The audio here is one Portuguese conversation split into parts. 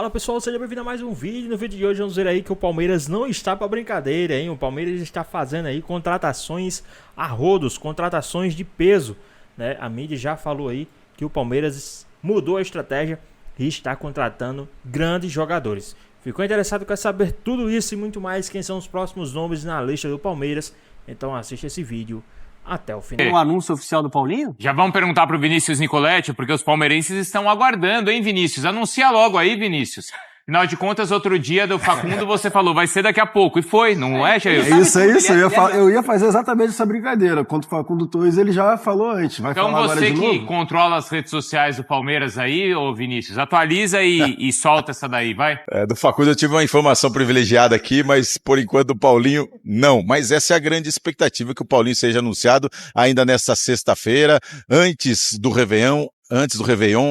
Fala pessoal, seja bem-vindo a mais um vídeo. No vídeo de hoje vamos ver aí que o Palmeiras não está para brincadeira, hein? O Palmeiras está fazendo aí contratações a rodos, contratações de peso, né? A mídia já falou aí que o Palmeiras mudou a estratégia e está contratando grandes jogadores. Ficou interessado? Quer saber tudo isso e muito mais? Quem são os próximos nomes na lista do Palmeiras? Então assista esse vídeo até o final. Um anúncio oficial do Paulinho? Já vamos perguntar pro Vinícius Nicoletti, porque os palmeirenses estão aguardando, hein, Vinícius? Anuncia logo aí, Vinícius. Afinal de contas, outro dia do Facundo você falou, vai ser daqui a pouco. E foi, não é, Jair? É isso. Eu ia fazer exatamente essa brincadeira. Quanto o Facundo Torres, ele já falou antes. Vai Então falar agora você de que novo? controla as redes sociais do Palmeiras aí, ô Vinícius, atualiza e solta essa daí, vai. Do Facundo eu tive uma informação privilegiada aqui, mas por enquanto o Paulinho não. Mas essa é a grande expectativa, que o Paulinho seja anunciado ainda nesta sexta-feira, antes do Réveillon,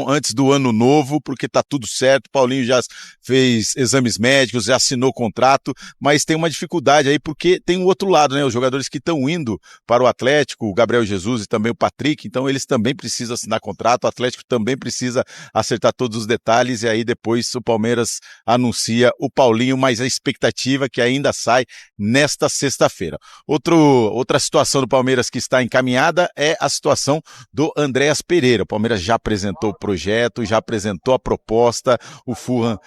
antes do Ano Novo, porque tá tudo certo. Paulinho já fez exames médicos, já assinou contrato, mas tem uma dificuldade aí porque tem um outro lado, né? Os jogadores que estão indo para o Atlético, o Gabriel Jesus e também o Patrick, então eles também precisam assinar contrato, o Atlético também precisa acertar todos os detalhes e aí depois o Palmeiras anuncia o Paulinho, mas a expectativa é que ainda sai nesta sexta-feira. Outra situação do Palmeiras que está encaminhada é a situação do Andréas Pereira. O Palmeiras já apresentou o projeto, já apresentou a proposta, o Fulham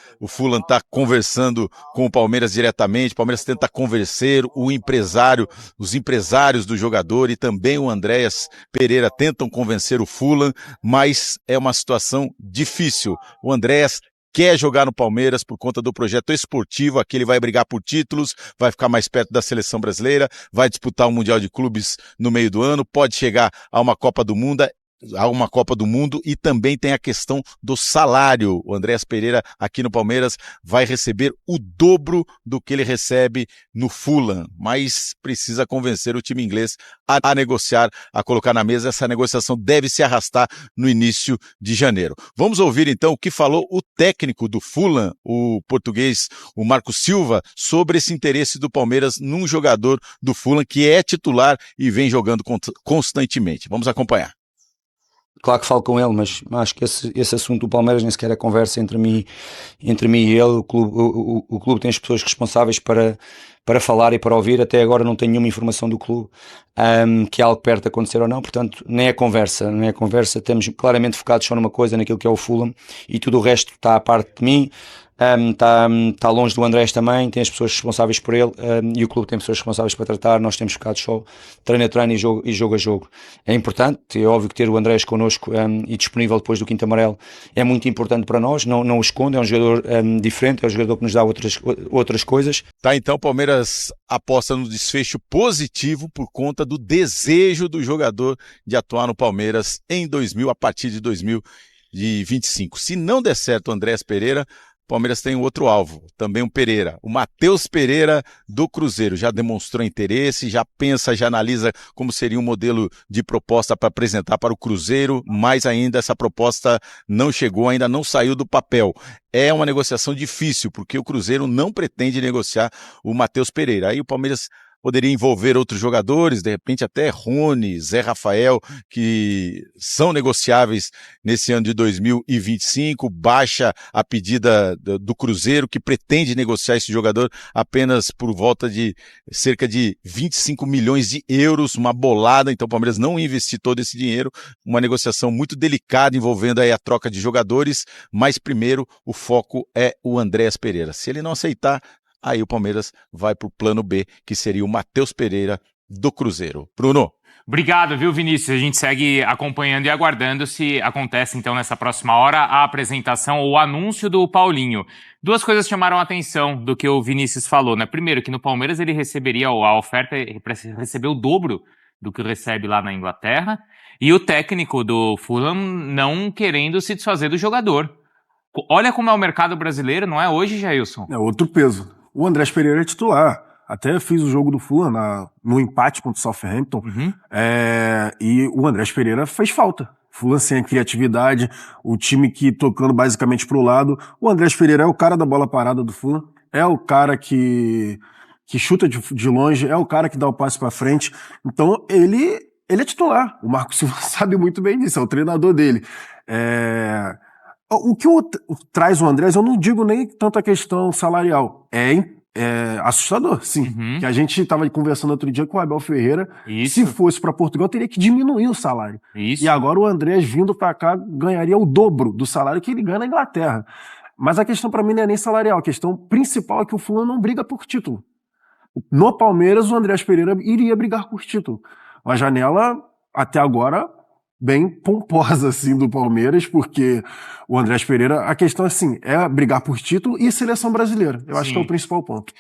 está conversando com o Palmeiras diretamente, o Palmeiras tenta convencer os empresários do jogador e também o Andréas Pereira tentam convencer o Fulham, mas é uma situação difícil. O Andréas quer jogar no Palmeiras por conta do projeto esportivo, aqui ele vai brigar por títulos, vai ficar mais perto da seleção brasileira, vai disputar o Mundial de Clubes no meio do ano, pode chegar a uma Copa do Mundo e também tem a questão do salário. O Andréas Pereira aqui no Palmeiras vai receber o dobro do que ele recebe no Fulham, mas precisa convencer o time inglês a negociar, a colocar na mesa. Essa negociação deve se arrastar no início de janeiro. Vamos ouvir então o que falou o técnico do Fulham, o português, o Marco Silva, sobre esse interesse do Palmeiras num jogador do Fulham que é titular e vem jogando constantemente. Vamos acompanhar. Claro que falo com ele, mas acho que esse assunto do Palmeiras nem sequer é conversa entre mim e ele. O clube tem as pessoas responsáveis para falar e para ouvir. Até agora não tenho nenhuma informação do clube que é algo perto de acontecer ou não, portanto nem é conversa. Estamos claramente focados só numa coisa, naquilo que é o Fulham, e tudo o resto está à parte de mim. Está longe do Andrés também, tem as pessoas responsáveis por ele, e o clube tem pessoas responsáveis para tratar. Nós temos ficado só treino a treino e jogo a jogo. É importante, é óbvio que ter o Andrés connosco e disponível depois do quinto amarelo é muito importante para nós, não o escondo, é um jogador diferente, é um jogador que nos dá outras coisas. Tá, então o Palmeiras aposta no desfecho positivo por conta do desejo do jogador de atuar no Palmeiras a partir de 2025. Se não der certo o Andréas Pereira, o Palmeiras tem um outro alvo, também um Pereira, o Matheus Pereira do Cruzeiro. Já demonstrou interesse, já pensa, já analisa como seria um modelo de proposta para apresentar para o Cruzeiro, mas ainda essa proposta não chegou, ainda não saiu do papel. É uma negociação difícil, porque o Cruzeiro não pretende negociar o Matheus Pereira. Aí o Palmeiras poderia envolver outros jogadores, de repente até Rony, Zé Rafael, que são negociáveis nesse ano de 2025, baixa a pedida do Cruzeiro, que pretende negociar esse jogador apenas por volta de cerca de 25 milhões de euros, uma bolada. Então o Palmeiras não investir todo esse dinheiro, uma negociação muito delicada envolvendo aí a troca de jogadores, mas primeiro o foco é o Andréas Pereira. Se ele não aceitar, aí o Palmeiras vai para o plano B, que seria o Matheus Pereira do Cruzeiro. Bruno. Obrigado, viu, Vinícius? A gente segue acompanhando e aguardando se acontece, então, nessa próxima hora, a apresentação ou o anúncio do Paulinho. Duas coisas chamaram a atenção do que o Vinícius falou, né? Primeiro, que no Palmeiras ele receberia a oferta, recebeu o dobro do que recebe lá na Inglaterra, e o técnico do Fulham não querendo se desfazer do jogador. Olha como é o mercado brasileiro, não é hoje, Jailson? É outro peso. O Andrés Pereira é titular. Até fiz o jogo do Fulham no empate contra o Southampton. E o Andrés Pereira fez falta. Fulham sem a criatividade, o time que tocando basicamente pro lado. O Andrés Pereira é o cara da bola parada do Fulham. É o cara que chuta de longe. É o cara que dá o passe pra frente. Então ele é titular. O Marco Silva sabe muito bem disso. É o treinador dele. O que traz o Andrés, eu não digo nem tanto a questão salarial. É assustador, sim. Que a gente estava conversando outro dia com o Abel Ferreira. Se fosse para Portugal, teria que diminuir o salário. E agora o Andrés vindo para cá ganharia o dobro do salário que ele ganha na Inglaterra. Mas a questão para mim não é nem salarial. A questão principal é que o Fulham não briga por título. No Palmeiras, o Andrés Pereira iria brigar por título. Uma janela, até agora, bem pomposa, assim, do Palmeiras, porque o Andrés Pereira, a questão, assim, é brigar por título e seleção brasileira. Eu acho que é o principal ponto.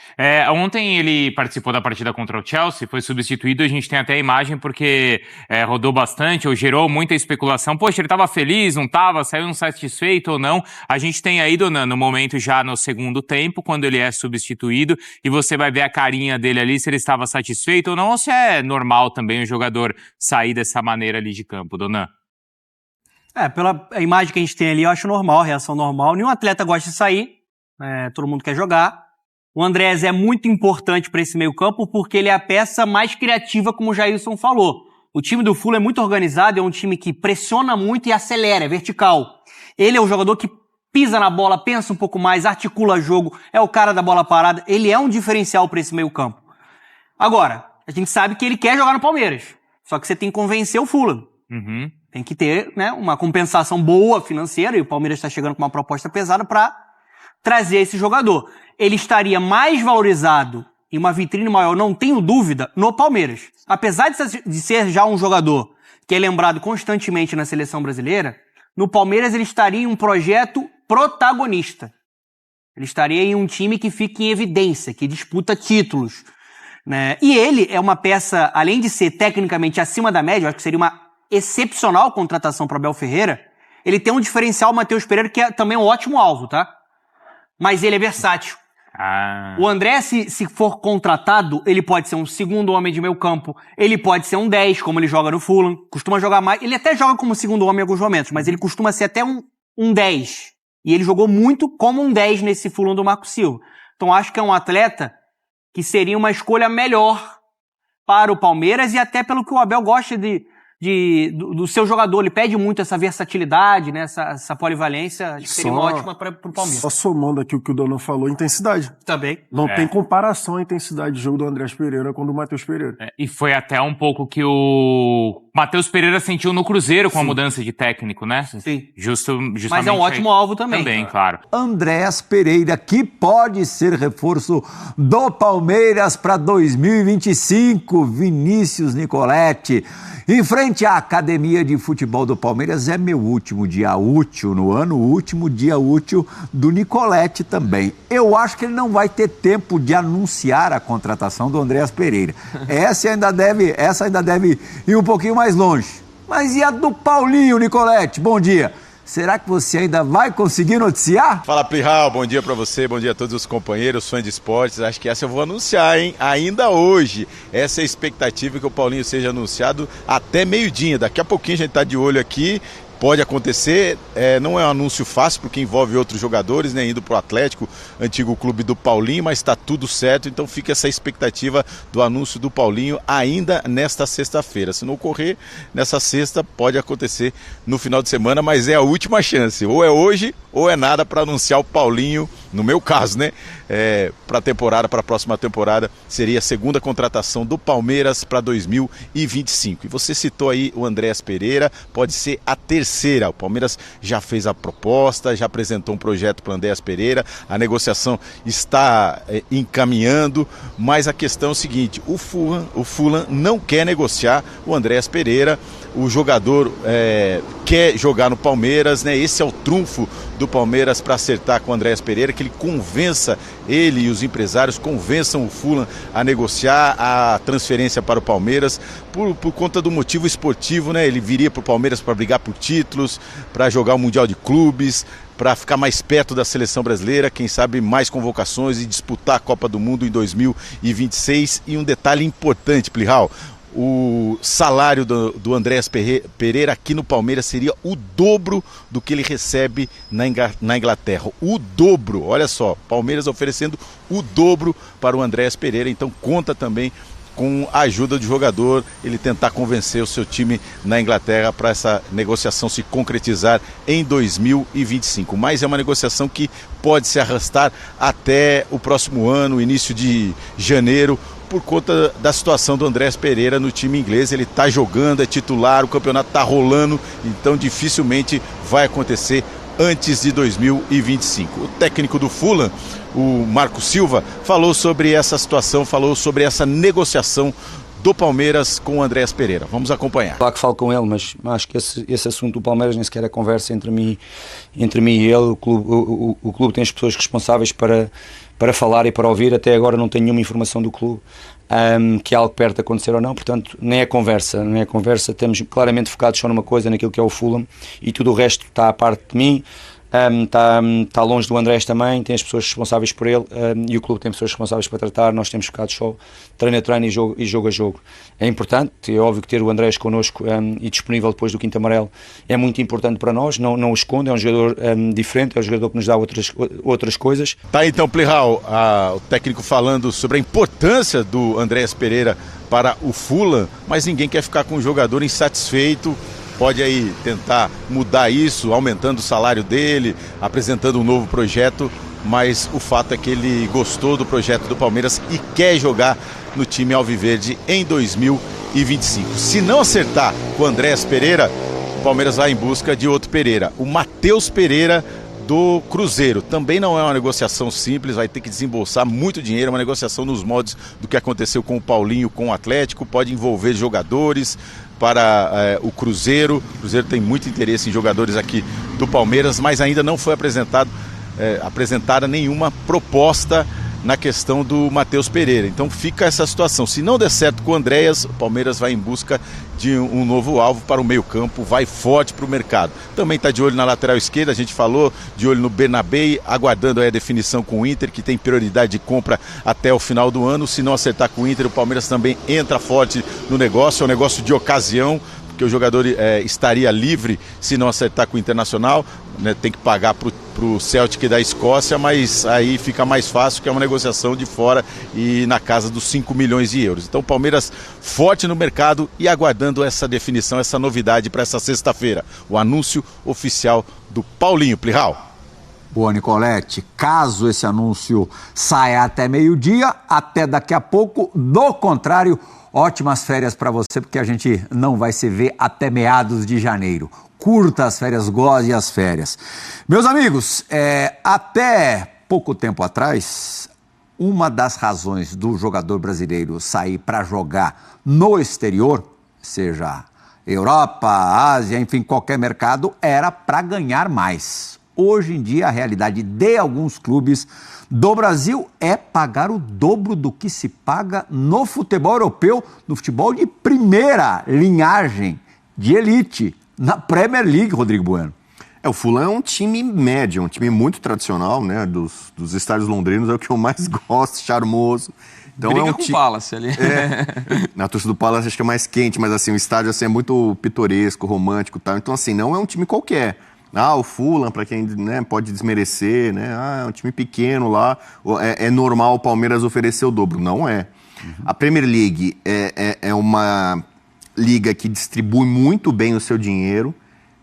Ontem ele participou da partida contra o Chelsea, foi substituído, a gente tem até a imagem porque rodou bastante, ou gerou muita especulação. Poxa, ele estava feliz, não estava, saiu insatisfeito ou não. A gente tem aí, Dona, no momento já no segundo tempo, quando ele é substituído, e você vai ver a carinha dele ali, se ele estava satisfeito ou não, ou se é normal também o jogador sair dessa maneira ali de campo, Dona. Pela imagem que a gente tem ali, eu acho normal, reação normal. Nenhum atleta gosta de sair, todo mundo quer jogar. O Andrés é muito importante para esse meio campo porque ele é a peça mais criativa, como o Jailson falou. O time do Fulham é muito organizado, é um time que pressiona muito e acelera, é vertical. Ele é o jogador que pisa na bola, pensa um pouco mais, articula jogo, é o cara da bola parada. Ele é um diferencial para esse meio campo. Agora, a gente sabe que ele quer jogar no Palmeiras, só que você tem que convencer o Fulham. Tem que ter, né, uma compensação boa financeira, e o Palmeiras está chegando com uma proposta pesada para trazer esse jogador. Ele estaria mais valorizado e uma vitrine maior, não tenho dúvida, no Palmeiras. Apesar de ser já um jogador que é lembrado constantemente na seleção brasileira, no Palmeiras ele estaria em um projeto protagonista. Ele estaria em um time que fica em evidência, que disputa títulos, né? E ele é uma peça, além de ser tecnicamente acima da média, eu acho que seria uma excepcional contratação para Abel Ferreira. Ele tem um diferencial, o Matheus Pereira, que é também um ótimo alvo, tá? Mas ele é versátil. O André, se for contratado, ele pode ser um segundo homem de meio campo, ele pode ser um 10, como ele joga no Fulham, costuma jogar mais, ele até joga como segundo homem em alguns momentos, mas ele costuma ser até um 10. E ele jogou muito como um 10 nesse Fulham do Marco Silva. Então acho que é um atleta que seria uma escolha melhor para o Palmeiras, e até pelo que o Abel gosta do seu jogador. Ele pede muito essa versatilidade, né? essa polivalência. Acho que seria uma ótima para o Palmeiras. Só somando aqui o que o Dono falou, intensidade. Também. Não tem comparação a intensidade de jogo do Andrés Pereira com o do Matheus Pereira. E foi até um pouco que o Matheus Pereira sentiu no Cruzeiro com a mudança de técnico, né? Sim. Justamente. Mas é um ótimo alvo também. Também, claro. Andrés Pereira, que pode ser reforço do Palmeiras para 2025. Vinícius Nicoletti. Em frente à Academia de Futebol do Palmeiras, é meu último dia útil no ano, o último dia útil do Nicoletti também. Eu acho que ele não vai ter tempo de anunciar a contratação do Andrés Pereira. Essa ainda deve ir um pouquinho mais longe. Mas e a do Paulinho, Nicoletti? Bom dia. Será que você ainda vai conseguir noticiar? Fala, Plihal, bom dia pra você, bom dia a todos os companheiros, fãs de esportes. Acho que essa eu vou anunciar, hein? Ainda hoje. Essa é a expectativa, que o Paulinho seja anunciado até meio-dia. Daqui a pouquinho a gente tá de olho aqui. Pode acontecer, não é um anúncio fácil porque envolve outros jogadores, né, indo para o Atlético, antigo clube do Paulinho, mas está tudo certo, então fica essa expectativa do anúncio do Paulinho ainda nesta sexta-feira. Se não ocorrer nessa sexta, pode acontecer no final de semana, mas é a última chance, ou é hoje ou é nada para anunciar o Paulinho, no meu caso, né, para a próxima temporada, seria a segunda contratação do Palmeiras para 2025. E você citou aí o Andrés Pereira, pode ser a terceira. O Palmeiras já fez a proposta, já apresentou um projeto para o Andrés Pereira, a negociação está encaminhando, mas a questão é o seguinte, o Fulham não quer negociar o Andrés Pereira, o jogador quer jogar no Palmeiras, né? Esse é o trunfo do Palmeiras para acertar com o Andrés Pereira, que ele convença, ele e os empresários convençam o Fulham a negociar a transferência para o Palmeiras, por conta do motivo esportivo, né? Ele viria para o Palmeiras para brigar por títulos, para jogar o Mundial de Clubes, para ficar mais perto da seleção brasileira, quem sabe mais convocações e disputar a Copa do Mundo em 2026. E um detalhe importante, Plihal, o salário do Andrés Pereira aqui no Palmeiras seria o dobro do que ele recebe na Inglaterra. O dobro, olha só, Palmeiras oferecendo o dobro para o Andrés Pereira, então conta também com a ajuda do jogador, ele tentar convencer o seu time na Inglaterra para essa negociação se concretizar em 2025. Mas é uma negociação que pode se arrastar até o próximo ano, início de janeiro, por conta da situação do Andrés Pereira no time inglês. Ele está jogando, é titular, o campeonato está rolando, então dificilmente vai acontecer antes de 2025. O técnico do Fulham, o Marco Silva, falou sobre essa situação, falou sobre essa negociação do Palmeiras com o Andrés Pereira. Vamos acompanhar. Claro que falo com ele, mas acho que esse assunto do Palmeiras nem sequer é conversa entre mim e ele. O clube tem as pessoas responsáveis para falar e para ouvir. Até agora não tenho nenhuma informação do clube que é algo perto de acontecer ou não, portanto nem é conversa. Estamos claramente focados só numa coisa, naquilo que é o Fulham, e tudo o resto está à parte de mim. Está longe do Andrés também, tem as pessoas responsáveis por ele, e o clube tem pessoas responsáveis para tratar. Nós temos ficado só treino a treino e jogo a jogo. É importante, é óbvio que ter o Andrés connosco e disponível depois do quinto amarelo é muito importante para nós, não o escondo, é um jogador diferente, é um jogador que nos dá outras coisas. Tá, então, Plihal, o técnico falando sobre a importância do Andrés Pereira para o Fulham, mas ninguém quer ficar com um jogador insatisfeito. Pode aí tentar mudar isso, aumentando o salário dele, apresentando um novo projeto, mas o fato é que ele gostou do projeto do Palmeiras e quer jogar no time alviverde em 2025. Se não acertar com o Andrés Pereira, o Palmeiras vai em busca de outro Pereira, o Matheus Pereira do Cruzeiro. Também não é uma negociação simples, vai ter que desembolsar muito dinheiro, é uma negociação nos moldes do que aconteceu com o Paulinho, com o Atlético, pode envolver jogadores para o Cruzeiro. O Cruzeiro tem muito interesse em jogadores aqui do Palmeiras, mas ainda não foi apresentada nenhuma proposta na questão do Matheus Pereira. Então fica essa situação. Se não der certo com o Andréas, o Palmeiras vai em busca de um novo alvo para o meio-campo, vai forte para o mercado. Também está de olho na lateral esquerda, a gente falou, de olho no Bernabé, aguardando aí a definição com o Inter, que tem prioridade de compra até o final do ano. Se não acertar com o Inter, o Palmeiras também entra forte no negócio, é um negócio de ocasião, porque o jogador estaria livre se não acertar com o Internacional, né, tem que pagar para o Celtic da Escócia, mas aí fica mais fácil, que é uma negociação de fora e na casa dos 5 milhões de euros. Então o Palmeiras forte no mercado e aguardando essa definição, essa novidade para essa sexta-feira, o anúncio oficial do Paulinho. Plihal. Boa, Nicolete. Caso esse anúncio saia até meio-dia, até daqui a pouco, do contrário, ótimas férias para você, porque a gente não vai se ver até meados de janeiro. Curta as férias, goze as férias. Meus amigos, até pouco tempo atrás, uma das razões do jogador brasileiro sair para jogar no exterior, seja Europa, Ásia, enfim, qualquer mercado, era para ganhar mais. Hoje em dia, a realidade de alguns clubes do Brasil é pagar o dobro do que se paga no futebol europeu, no futebol de primeira linhagem, de elite, na Premier League, Rodrigo Bueno. O Fulham é um time médio, um time muito tradicional, né? Dos estádios londrinos é o que eu mais gosto, charmoso. Então, briga com o Palace ali. Na torcida do Palace acho que é mais quente, mas assim, o estádio assim, é muito pitoresco, romântico e tal. Então assim, não é um time qualquer. O Fulham, para quem, né, pode desmerecer, né? É um time pequeno lá, é normal o Palmeiras oferecer o dobro. Não é. A Premier League é uma liga que distribui muito bem o seu dinheiro.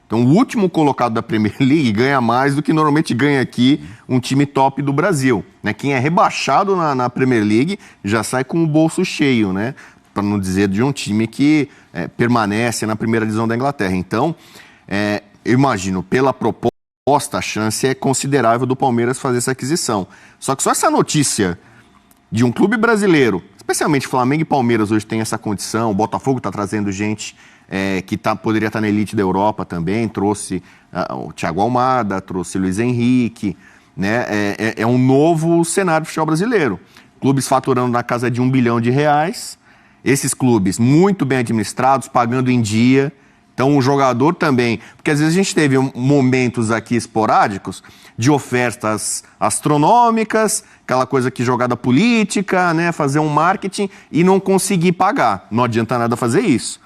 Então, o último colocado da Premier League ganha mais do que normalmente ganha aqui um time top do Brasil, né? Quem é rebaixado na Premier League já sai com o bolso cheio, né? Para não dizer de um time que permanece na primeira divisão da Inglaterra. Então, eu imagino, pela proposta, a chance é considerável do Palmeiras fazer essa aquisição. Só que só essa notícia de um clube brasileiro, especialmente Flamengo e Palmeiras hoje tem essa condição, o Botafogo está trazendo gente que poderia estar na elite da Europa também, trouxe o Thiago Almada, trouxe o Luiz Henrique, né? É um novo cenário do futebol brasileiro. Clubes faturando na casa de R$1 bilhão, esses clubes muito bem administrados, pagando em dia. Então o jogador também, porque às vezes a gente teve momentos aqui esporádicos de ofertas astronômicas, aquela coisa que jogada política, né, fazer um marketing e não conseguir pagar. Não adianta nada fazer isso.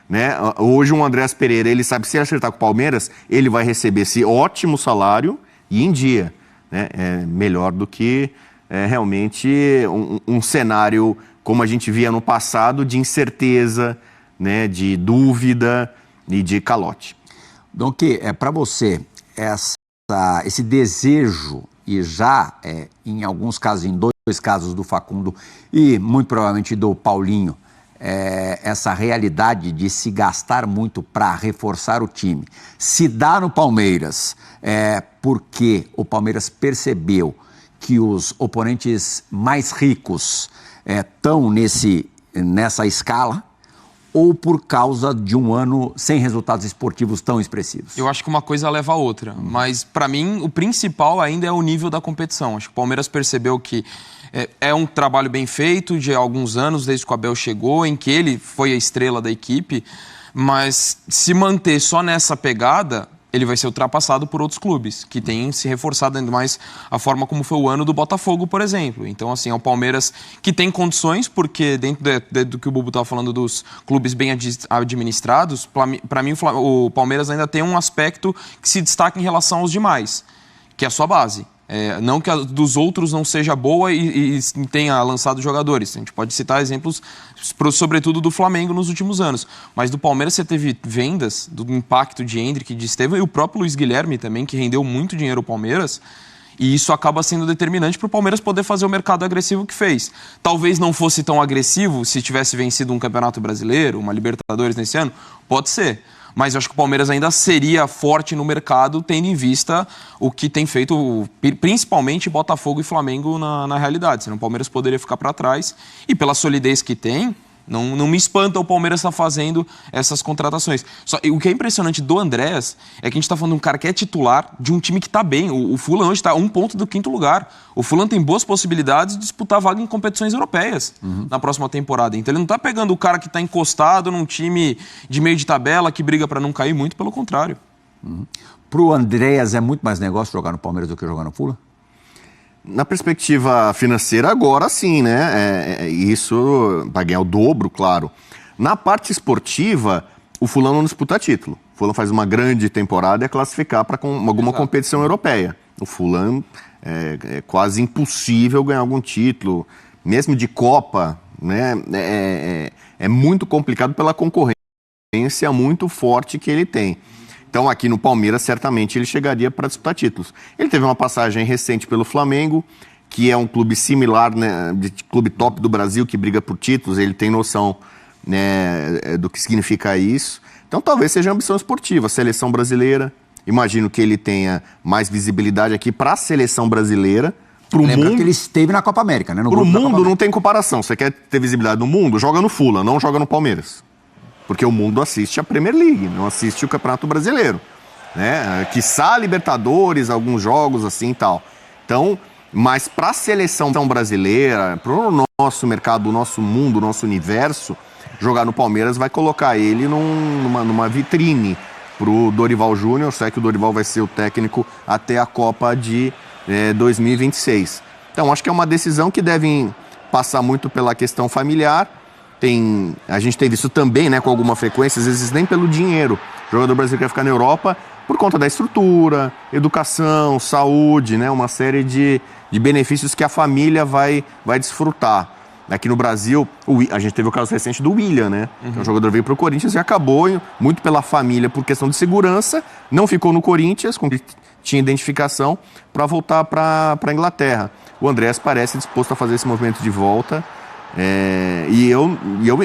Né? Hoje o Andrés Pereira, ele sabe, se ele acertar com o Palmeiras, ele vai receber esse ótimo salário e em dia. Né? É melhor do que realmente um cenário como a gente via no passado, de incerteza, né, de dúvida e de calote. Donk, para você, esse desejo, e já em alguns casos, em 2 casos do Facundo e muito provavelmente do Paulinho, essa realidade de se gastar muito para reforçar o time, se dá no Palmeiras porque o Palmeiras percebeu que os oponentes mais ricos estão nessa escala, ou por causa de um ano sem resultados esportivos tão expressivos? Eu acho que uma coisa leva a outra, mas para mim o principal ainda é o nível da competição. Acho que o Palmeiras percebeu que é um trabalho bem feito de alguns anos, desde que o Abel chegou, em que ele foi a estrela da equipe, mas se manter só nessa pegada, ele vai ser ultrapassado por outros clubes, que têm se reforçado ainda mais a forma como foi o ano do Botafogo, por exemplo. Então, assim, é o Palmeiras que tem condições, porque dentro do que o Bubu estava falando dos clubes bem administrados, para mim o Palmeiras ainda tem um aspecto que se destaca em relação aos demais, que é a sua base. Não que a dos outros não seja boa e tenha lançado jogadores. A gente pode citar exemplos, sobretudo do Flamengo nos últimos anos. Mas do Palmeiras você teve vendas, do impacto de Endrick, de Estevão e o próprio Luiz Guilherme também, que rendeu muito dinheiro ao Palmeiras. E isso acaba sendo determinante para o Palmeiras poder fazer o mercado agressivo que fez. Talvez não fosse tão agressivo se tivesse vencido um Campeonato Brasileiro, uma Libertadores nesse ano. Pode ser. Mas eu acho que o Palmeiras ainda seria forte no mercado, tendo em vista o que tem feito, principalmente Botafogo e Flamengo na realidade. Senão o Palmeiras poderia ficar para trás. E pela solidez que tem, não me espanta o Palmeiras estar fazendo essas contratações. O que é impressionante do Andrés é que a gente está falando de um cara que é titular de um time que está bem. O Fulham hoje está a 1 ponto do 5º lugar. O Fulham tem boas possibilidades de disputar vaga em competições europeias na próxima temporada. Então ele não está pegando o cara que está encostado num time de meio de tabela que briga para não cair, muito pelo contrário. Para o Andrés é muito mais negócio jogar no Palmeiras do que jogar no Fulham? Na perspectiva financeira, agora sim, né? Isso vai ganhar o dobro, claro. Na parte esportiva, o Fulham não disputa título. O Fulham faz uma grande temporada e é classificar para alguma competição europeia. O Fulham é quase impossível ganhar algum título, mesmo de Copa, né? É muito complicado pela concorrência muito forte que ele tem. Então, aqui no Palmeiras, certamente ele chegaria para disputar títulos. Ele teve uma passagem recente pelo Flamengo, que é um clube similar, né, de clube top do Brasil, que briga por títulos. Ele tem noção, né, do que significa isso. Então, talvez seja ambição esportiva. Seleção brasileira, imagino que ele tenha mais visibilidade aqui para a seleção brasileira. Lembrando que ele esteve na Copa América, né? Para o mundo não tem comparação. Você quer ter visibilidade no mundo? Joga no Fulham, não joga no Palmeiras. Porque o mundo assiste a Premier League, não assiste o Campeonato Brasileiro, né? Quiçá a Libertadores, alguns jogos assim e tal. Então, mas para a seleção brasileira, para o nosso mercado, o nosso mundo, o nosso universo, jogar no Palmeiras vai colocar ele numa vitrine para o Dorival Júnior. Sei que o Dorival vai ser o técnico até a Copa de 2026. Então, acho que é uma decisão que deve passar muito pela questão familiar. A gente tem visto também, né, com alguma frequência, às vezes nem pelo dinheiro. O jogador brasileiro quer ficar na Europa por conta da estrutura, educação, saúde, né, uma série de benefícios que a família vai desfrutar. Aqui no Brasil, a gente teve o caso recente do William, né? O jogador veio para o Corinthians e acabou, muito pela família, por questão de segurança, não ficou no Corinthians, com que tinha identificação, para voltar para a Inglaterra. O Andrés parece disposto a fazer esse movimento de volta. E eu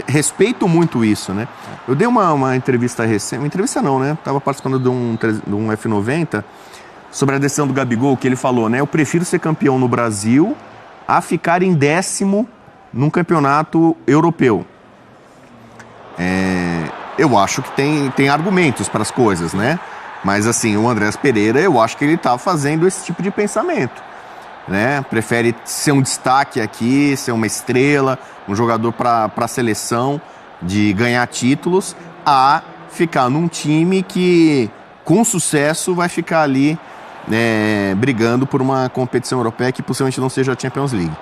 respeito muito isso, né? Eu dei uma entrevista recente, uma entrevista não, né? Estava participando de um F90 sobre a decisão do Gabigol, que ele falou, né? Eu prefiro ser campeão no Brasil a ficar em 10º num campeonato europeu. Eu acho que tem argumentos para as coisas, né? Mas assim, o Andrés Pereira, eu acho que ele está fazendo esse tipo de pensamento. Né? Prefere ser um destaque aqui, ser uma estrela, um jogador para a seleção, de ganhar títulos, a ficar num time que, com sucesso, vai ficar ali, né, brigando por uma competição europeia que possivelmente não seja a Champions League.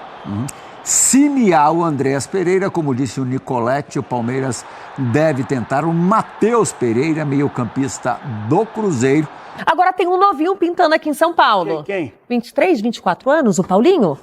Cinear o Andréas Pereira, como disse o Nicoletti, o Palmeiras deve tentar o Matheus Pereira, meio-campista do Cruzeiro. Agora tem um novinho pintando aqui em São Paulo. Quem? 23, 24 anos, o Paulinho?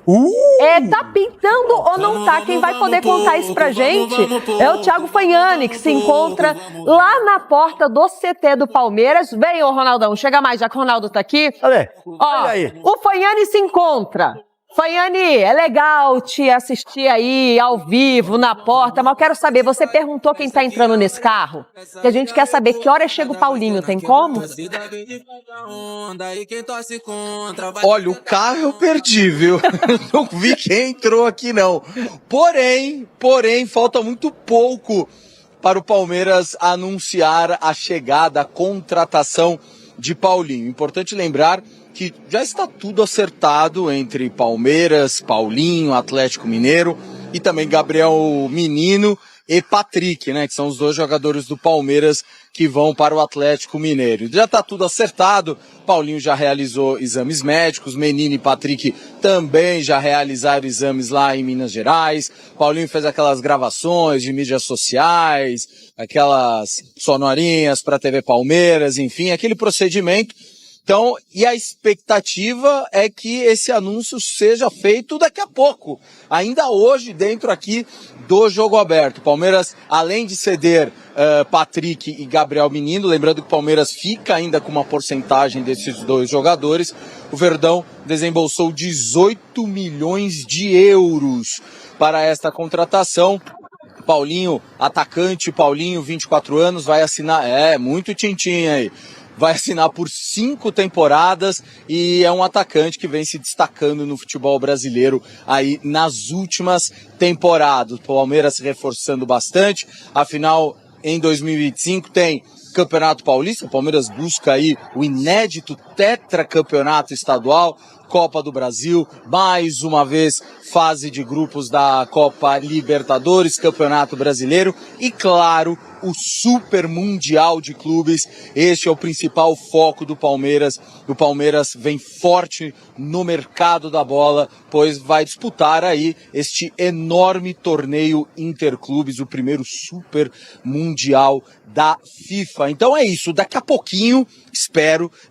Tá pintando ou não tá? Quem vai poder contar isso pra gente é o Thiago Fagnani, que se encontra lá na porta do CT do Palmeiras. Vem, ô Ronaldão, chega mais, já que o Ronaldo tá aqui. Cadê? Ó, Olha aí. o Fagnani se encontra. Fagnani, é legal te assistir aí ao vivo, na porta, mas eu quero saber, você perguntou quem tá entrando nesse carro? Que a gente quer saber que hora chega o Paulinho, tem como? Olha, o carro eu perdi, viu? Não vi quem entrou aqui, não. Porém, falta muito pouco para o Palmeiras anunciar a chegada, a contratação de Paulinho. Importante lembrar que já está tudo acertado entre Palmeiras, Paulinho, Atlético Mineiro e também Gabriel Menino e Patrick, né, que são os dois jogadores do Palmeiras que vão para o Atlético Mineiro. Já está tudo acertado, Paulinho já realizou exames médicos, Menino e Patrick também já realizaram exames lá em Minas Gerais, Paulinho fez aquelas gravações de mídias sociais, aquelas sonorinhas para a TV Palmeiras, enfim, aquele procedimento. Então, e a expectativa é que esse anúncio seja feito daqui a pouco, ainda hoje, dentro aqui do Jogo Aberto. Palmeiras, além de ceder Patrick e Gabriel Menino, lembrando que o Palmeiras fica ainda com uma porcentagem desses dois jogadores, o Verdão desembolsou 18 milhões de euros para esta contratação. Paulinho, atacante, Paulinho, 24 anos, vai assinar, muito tintim aí. Vai assinar por 5 temporadas e é um atacante que vem se destacando no futebol brasileiro aí nas últimas temporadas. O Palmeiras se reforçando bastante, afinal, em 2025 tem Campeonato Paulista, o Palmeiras busca aí o inédito tetracampeonato estadual, Copa do Brasil, mais uma vez fase de grupos da Copa Libertadores, Campeonato Brasileiro e, claro, o Super Mundial de Clubes. Este é o principal foco do Palmeiras. O Palmeiras vem forte no mercado da bola, pois vai disputar aí este enorme torneio interclubes, o primeiro Super Mundial da FIFA. Então é isso, daqui a pouquinho,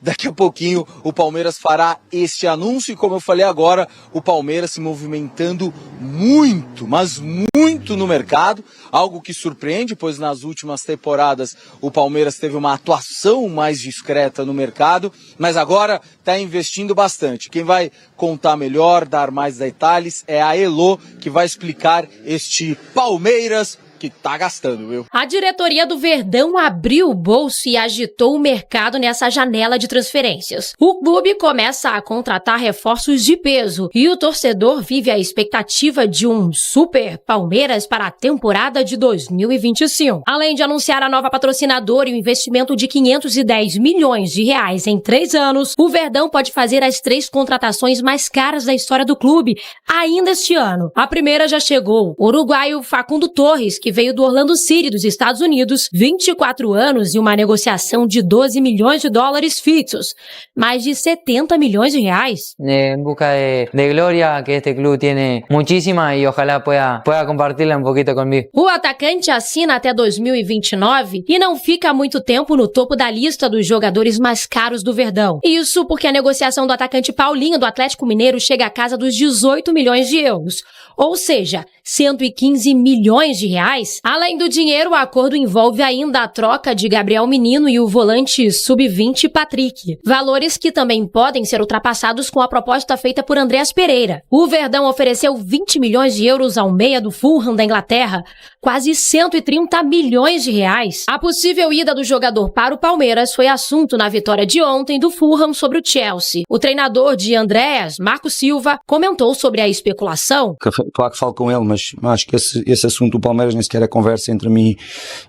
daqui a pouquinho o Palmeiras fará este anúncio e, como eu falei agora, o Palmeiras se movimentando muito, mas muito no mercado, algo que surpreende, pois nas últimas temporadas o Palmeiras teve uma atuação mais discreta no mercado, mas agora está investindo bastante. Quem vai contar melhor, dar mais detalhes, é a Elô, que vai explicar este Palmeiras que tá gastando, viu? A diretoria do Verdão abriu o bolso e agitou o mercado nessa janela de transferências. O clube começa a contratar reforços de peso e o torcedor vive a expectativa de um super Palmeiras para a temporada de 2025. Além de anunciar a nova patrocinadora e o investimento de 510 milhões de reais em 3 anos, o Verdão pode fazer as 3 contratações mais caras da história do clube ainda este ano. A primeira já chegou, o uruguaio Facundo Torres, que veio do Orlando City dos Estados Unidos, 24 anos e uma negociação de 12 milhões de dólares fixos, mais de 70 milhões de reais. En busca de gloria que este club tiene muchísima y ojalá pueda compartirla un poquito conmigo. O atacante assina até 2029 e não fica há muito tempo no topo da lista dos jogadores mais caros do Verdão. Isso porque a negociação do atacante Paulinho do Atlético Mineiro chega à casa dos 18 milhões de euros, ou seja, 115 milhões de reais. Além do dinheiro, o acordo envolve ainda a troca de Gabriel Menino e o volante sub-20 Patrick. Valores que também podem ser ultrapassados com a proposta feita por Andréas Pereira. O Verdão ofereceu 20 milhões de euros ao meia do Fulham da Inglaterra, quase 130 milhões de reais. A possível ida do jogador para o Palmeiras foi assunto na vitória de ontem do Fulham sobre o Chelsea. O treinador de Andréas, Marco Silva, comentou sobre a especulação. Claro que falo com ele, mas acho que esse assunto do Palmeiras nem sequer é conversa entre mim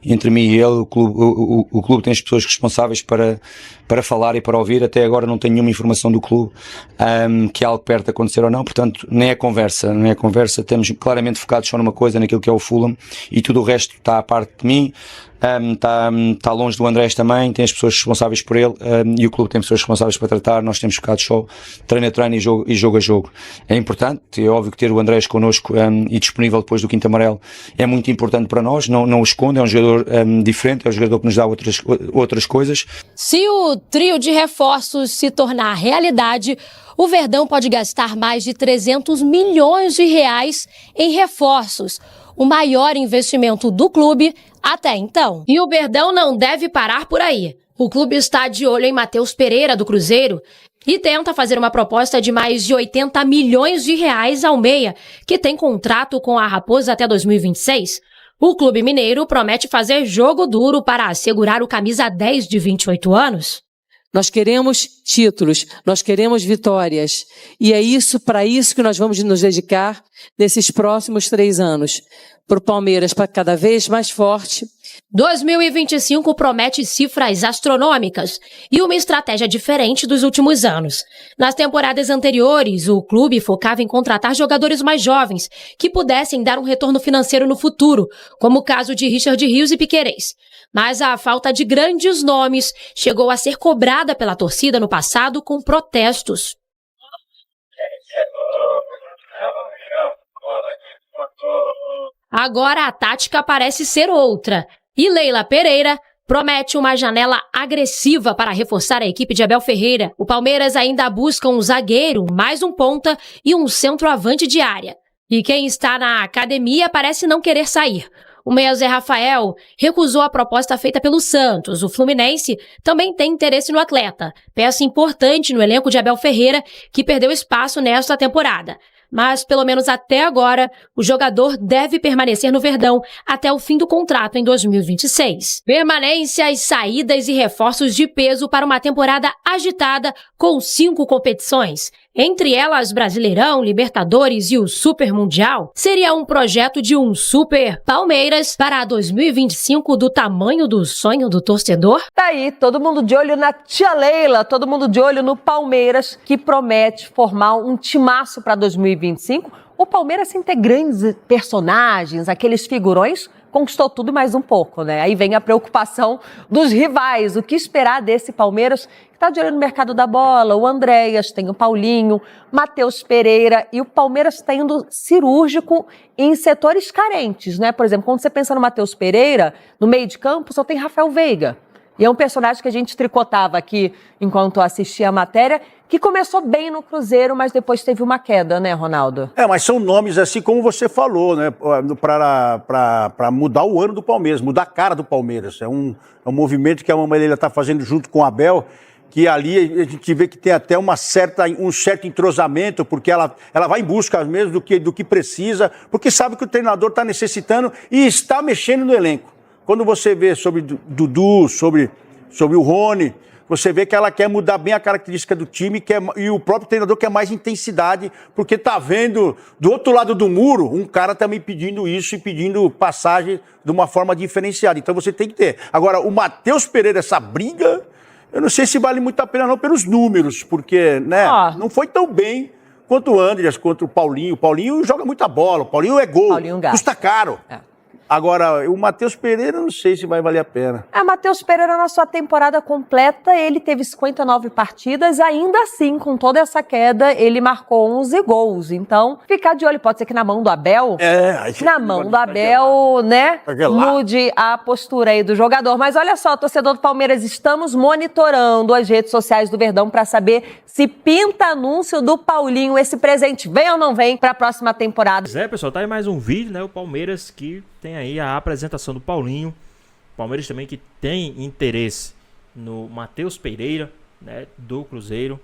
e ele. O clube tem as pessoas responsáveis para falar e para ouvir. Até agora não tenho nenhuma informação do clube que algo perto de acontecer ou não, portanto nem é conversa. Estamos claramente focados só numa coisa, naquilo que é o Fulham, e tudo o resto está à parte de mim. Está longe do Andrés também, tem as pessoas responsáveis por ele, e o clube tem pessoas responsáveis para tratar. Nós temos ficado só treino a treino e jogo a jogo. É importante, é óbvio que ter o Andrés connosco e disponível depois do quinto amarelo é muito importante para nós, não o esconde, é um jogador diferente, é um jogador que nos dá outras coisas. Se o trio de reforços se tornar realidade, o Verdão pode gastar mais de 300 milhões de reais em reforços, o maior investimento do clube até então. E o Verdão não deve parar por aí. O clube está de olho em Matheus Pereira, do Cruzeiro, e tenta fazer uma proposta de mais de 80 milhões de reais ao meia, que tem contrato com a Raposa até 2026. O clube mineiro promete fazer jogo duro para assegurar o camisa 10 de 28 anos. Nós queremos títulos, nós queremos vitórias. E é para isso que nós vamos nos dedicar nesses próximos 3 anos. Para o Palmeiras, para cada vez mais forte. 2025 promete cifras astronômicas e uma estratégia diferente dos últimos anos. Nas temporadas anteriores, o clube focava em contratar jogadores mais jovens que pudessem dar um retorno financeiro no futuro, como o caso de Richard Rios e Piquerez. Mas a falta de grandes nomes chegou a ser cobrada pela torcida no passado com protestos. Agora a tática parece ser outra. E Leila Pereira promete uma janela agressiva para reforçar a equipe de Abel Ferreira. O Palmeiras ainda busca um zagueiro, mais um ponta e um centroavante de área. E quem está na academia parece não querer sair. O meia Zé Rafael recusou a proposta feita pelo Santos. O Fluminense também tem interesse no atleta, peça importante no elenco de Abel Ferreira, que perdeu espaço nesta temporada. Mas, pelo menos até agora, o jogador deve permanecer no Verdão até o fim do contrato em 2026. Permanências, saídas e reforços de peso para uma temporada agitada com 5 competições. Entre elas Brasileirão, Libertadores e o Super Mundial, seria um projeto de um Super Palmeiras para 2025 do tamanho do sonho do torcedor? Tá aí, todo mundo de olho na tia Leila, todo mundo de olho no Palmeiras, que promete formar um timaço para 2025. O Palmeiras, sem ter grandes personagens, aqueles figurões, conquistou tudo e mais um pouco, né? Aí vem a preocupação dos rivais, o que esperar desse Palmeiras, que está de olho no mercado da bola, o Andréas, tem o Paulinho, Matheus Pereira, e o Palmeiras está indo cirúrgico em setores carentes, né? Por exemplo, quando você pensa no Matheus Pereira, no meio de campo só tem Rafael Veiga, e é um personagem que a gente tricotava aqui enquanto assistia a matéria, que começou bem no Cruzeiro, mas depois teve uma queda, né, Ronaldo? Mas são nomes assim como você falou, né, para mudar o ano do Palmeiras, mudar a cara do Palmeiras. É um movimento que a Mamãe Leila está fazendo junto com o Abel, que ali a gente vê que tem até um certo entrosamento, porque ela vai em busca mesmo do que precisa, porque sabe que o treinador está necessitando e está mexendo no elenco. Quando você vê sobre Dudu, sobre o Rony, você vê que ela quer mudar bem a característica do time e o próprio treinador quer mais intensidade, porque está vendo do outro lado do muro um cara também pedindo isso e pedindo passagem de uma forma diferenciada. Então você tem que ter. Agora, o Matheus Pereira, essa briga, eu não sei se vale muito a pena não pelos números, porque não foi tão bem quanto o Andreas, quanto o Paulinho. O Paulinho joga muita bola, o Paulinho é gol, custa caro. Agora, o Matheus Pereira, não sei se vai valer a pena. Matheus Pereira, na sua temporada completa, ele teve 59 partidas, ainda assim, com toda essa queda, ele marcou 11 gols. Então, ficar de olho, pode ser que na mão do Abel, né, mude a postura aí do jogador. Mas olha só, torcedor do Palmeiras, estamos monitorando as redes sociais do Verdão para saber se pinta anúncio do Paulinho, esse presente vem ou não vem para a próxima temporada. Pessoal, tá aí mais um vídeo, né, o Palmeiras que tem aí a apresentação do Paulinho. Palmeiras também que tem interesse no Matheus Pereira, né, do Cruzeiro.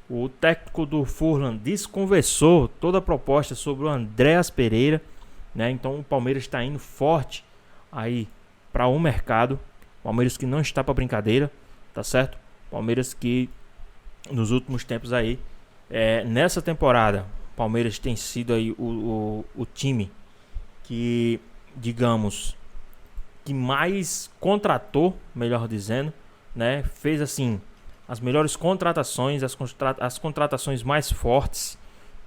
O técnico do Fulham desconversou toda a proposta sobre o Andréas Pereira, né? Então o Palmeiras está indo forte aí para o mercado. Palmeiras que não está para brincadeira, tá certo? Palmeiras que nos últimos tempos aí, nessa temporada, Palmeiras tem sido aí o time que, digamos, que mais contratou, melhor dizendo, né? Fez assim as melhores contratações, as contratações mais fortes,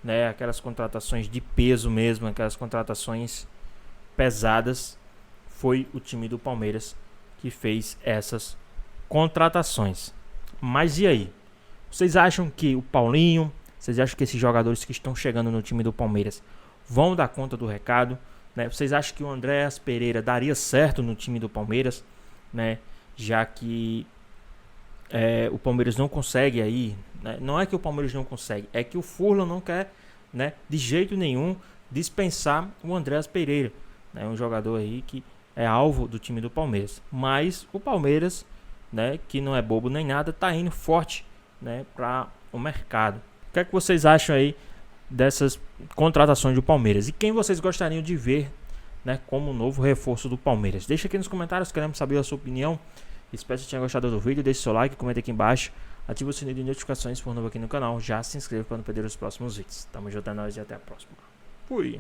né? Aquelas contratações de peso mesmo, aquelas contratações pesadas, foi o time do Palmeiras que fez essas contratações. Mas e aí? Vocês acham que o Paulinho, vocês acham que esses jogadores que estão chegando no time do Palmeiras vão dar conta do recado, né? Vocês acham que o Andréas Pereira daria certo no time do Palmeiras, né? Já que o Palmeiras não consegue aí, né? Não é que o Palmeiras não consegue, é que o Furlan não quer, né, de jeito nenhum dispensar o Andréas Pereira, né? Um jogador aí que é alvo do time do Palmeiras. Mas o Palmeiras, né, que não é bobo nem nada, tá indo forte, né, para o mercado. O que é que vocês acham aí dessas contratações do Palmeiras? E quem vocês gostariam de ver, né, como novo reforço do Palmeiras? Deixa aqui nos comentários, queremos saber a sua opinião. Espero que você tenha gostado do vídeo. Deixe seu like, comenta aqui embaixo. Ative o sininho de notificações se for novo aqui no canal. Já se inscreva para não perder os próximos vídeos. Tamo junto, é nóis e até a próxima. Fui!